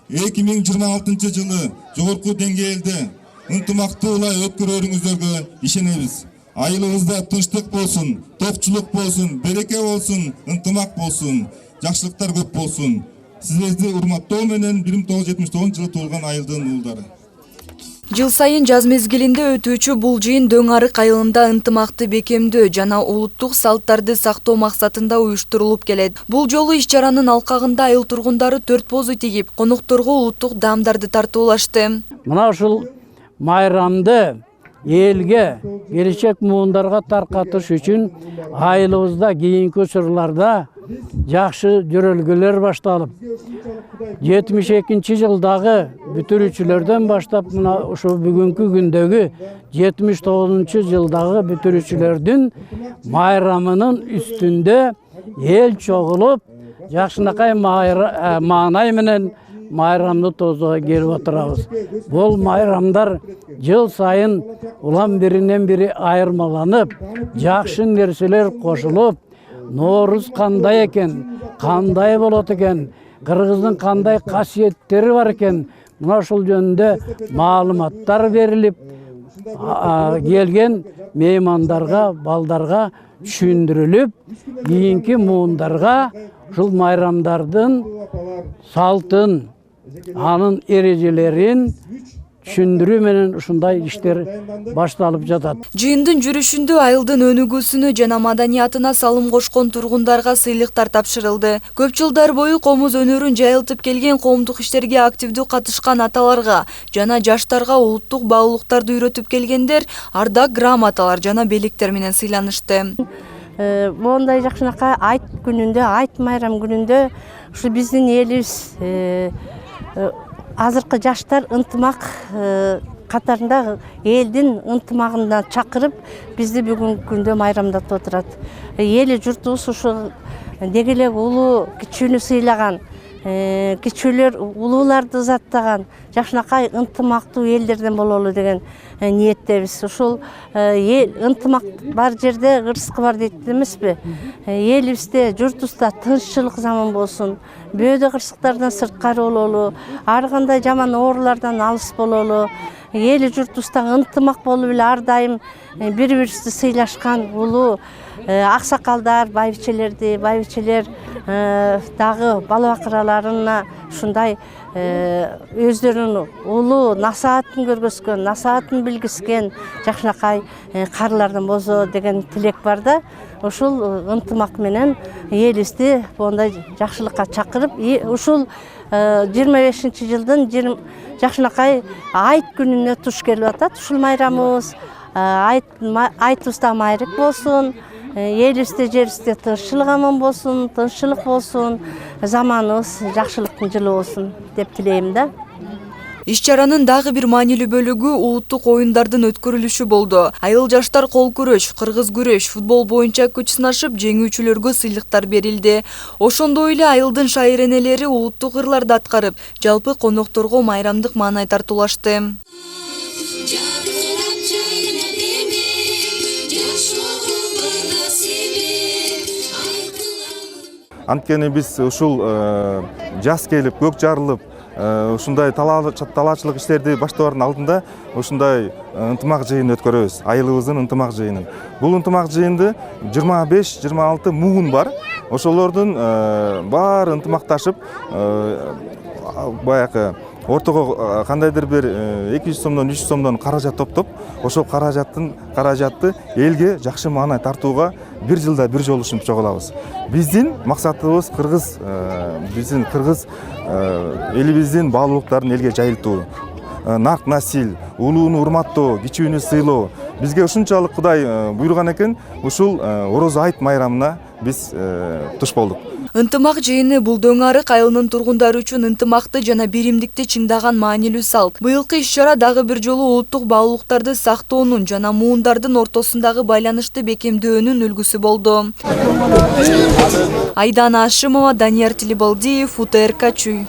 2026 жылы жогорку деңгээлде ынтымактуулай өткөрөрүңүздөргө ишенебиз. Айылыбызда тынчтык болсун, топчулук болсун, береке болсун, ынтымак болсун, жакшылыктар көп болсун. Сиздерди урматтоо менен 1979 жылы туулган айылдын уулдары. Жыл сайын жаз мезгилинде өтүүчү бул жыйын Дөң арык айылында ынтымакты бекемдөө жана улуттук салттарды сактоо максатында уюштурулуп келет. Бул жолу иш-чаранын алкагында айыл тургундары 4 позу тигип, конокторго улуттук даамдарды тартуулашты. Мына ушул майрамды элге, келечек муундарга таркатыш үчүн айылыбызда кийинки учурларда жакшы жөрөлгөлөр башталып, 72 жылдагы бүтүрүүчүлөрдөн баштап мына ушу бүгүнкү күндөгү 79 жылдагы бүтүрүүчүлөрдүн майрамынын үстүндө эл чогулуп, жакшынакай маанай менен майрамды тозуга келип отурабыз. Бул майрамдар жыл сайын улам биринен бири айырмаланып, жакшы нерселер кошулуп, Ноорuz кандай экен, кандай болот экен, кыргыздын кандай касиеттери бар экен, мына ушул жөнүндө маалыматтар берилип, келген меймандарга, балдарга түшүндүрүлүп, кийинки муундарга ушул майрамдардын салтын, анын эрежелерин түшүндүрүү менен ушундай иштер башталып жатат. Жыйындын жүрүшүндө айылдын өнүгүүсүнө жана маданиятына салым кошкон тургундарга сыйлыктар тапшырылды. Көп жылдар бою комуз өнөрүн жайылтып келген коомдук иштерге активдүү катышкан аталарга жана жаштарга улуттук баалуулуктарды үйрөтүп келгендер ардак грамоталар жана белектер менен сыйланышты. Мондай жакшынакай айт күнүндө, айт майрам күнүндө ушу биздин элибиз азыркы жаштар ынтымак катарында элдин ынтымагына чакырып бизди бүгүнкү күндө майрамдатып отурат. Эли журтубуз ушу деги эле улуу кичүүнү сыйлаган, кичүүлөр улууларды ызаттаган, жакшынакай ынтымактуу элдерден бололу деген ниеттебиз. Ушул ынтымак бар жерде ырыскы бар дейт эмеспи? Элибизде, журтубузда тынччылык заман болсун, бөөдө кырсыктардан сырткары бололу, ар кандай жаман оорулардан алыс бололу, эли журтубузда ынтымак болуп эле ар дайым бири-бирибизди сыйлашкан улуу аксакалдар, байбичелер дагы бала бакыраларына ушундай өздөрүнүн улуу насаатын көргөзгөн, насаатын билгискен жакшынакай карылардан болсо деген тилек бар да. Ушул ынтымак менен элибизди мондай жакшылыкка чакырып, ушул 25-жылдын жакшынакай айт күнүнө туш келип атат. Ушул майрамыбыз айтыбызда майрык болсун, элибизде жерибизде тынччылык аман болсун, тынччылык болсун, заманыбыз жакшылыктын жылы болсун деп тилейм да. Иш-чаранын дагы бир маанилүү бөлүгү улуттук оюндардын өткөрүлүшү болду. Айыл жаштар кол күрөш, кыргыз күрөш, футбол боюнча күч сынашып, жеңүүчүлөргө сыйлыктар берилди. Ошондой эле айылдын шайренелери улуттук ырларды аткарып, жалпы конокторго майрамдык маанай тартуулашты. Анткени биз ушул жаз келип, көк жарылып, ушундай талаачылык иштерди баштаардын алдында ушундай ынтымак жыйын өткөрөбүз. Айылыбыздын ынтымак жыйынын. Бул ынтымак жыйынды 25-26 муун бар. Ошолордун баары ынтымакташып, баягы ортого кандайдыр бир 200 сомдон 300 сомдон каражат топтоп, ошол каражатты элге жакшы маанай тартууга бир жылда бир жолу ушинтип чогулабыз. Биздин максатыбыз биздин кыргыз элибиздин баалуулуктарын элге жайылтуу, нарк насил, улууну урматтоо, кичүүнү сыйлоо. Бизге ушунчалык Кудай буйруган экен, ушул Ороз айт майрамына биз туш болдук. Ынтымак жыйыны бул Дөң арык айылынын тургундары үчүн ынтымакты жана биримдикти чыңдаган маанилүү салт. Быйылкы иш-чара дагы бир жолу улуттук баалуулуктарды сактоонун жана муундардын ортосундагы байланышты бекемдөөнүн үлгүсү болду. Айдана Ашимова, Данияр Тилибалдиев, УТРК Чүй.